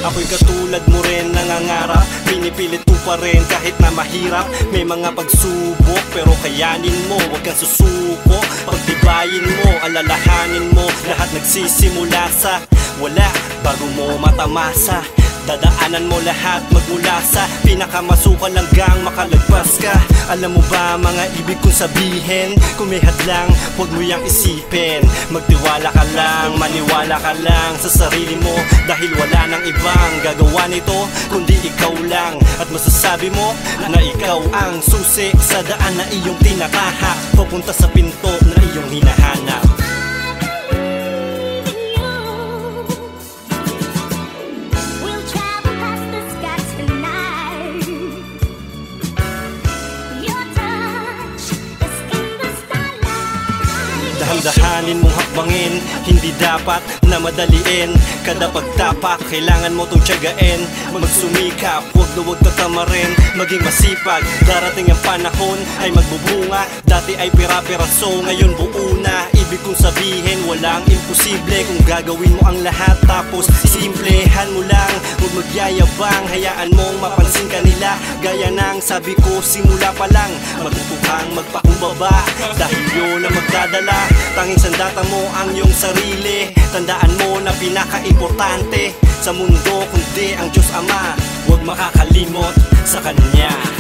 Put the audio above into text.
Ako'y katulad mo rin nangangarap, pinipilit ko pa rin kahit na mahirap. May mga pagsubok pero kayanin mo, huwag kang susuko. Pagtibayin mo, alalahanin mo, lahat nagsisimula sa wala bago mo matamasa. Dadaanan mo lahat magmula sa pinakamasukal hanggang makalagpas ka. Alam mo ba mga ibig kong sabihin? Kung may hadlang, huwag mo yang isipin. Magtiwala ka lang, maniwala ka lang sa sarili mo, dahil wala nang ibang gagawa nito kundi ikaw lang. At masasabi mo na ikaw ang susi sa daan na iyong tinatahak, papunta sa pinto na iyong hinahanap. Dahan-dahanin mong hakbangin, hindi dapat na madaliin. Kada pagtapak, kailangan mo tong tiyagain. Magsumikap, huwag na huwag tatamarin. Maging masipag, darating ang panahon ay magbubunga. Dati ay pira-piraso, ngayon buo na. Ibig kong sabihin, walang imposible kung gagawin mo ang lahat. Tapos simplehan mo lang, huwag magyayabang. Hayaan mong mapansin ka nila, gaya ng sabi ko simula pa lang. Magpupukang magpakumbaba, dahil yun ang magdadala. Tanging sandata mo ang iyong sarili. Tandaan mo na pinaka-importante sa mundo kundi ang Diyos Ama. Huwag makakalimot sa Kanya.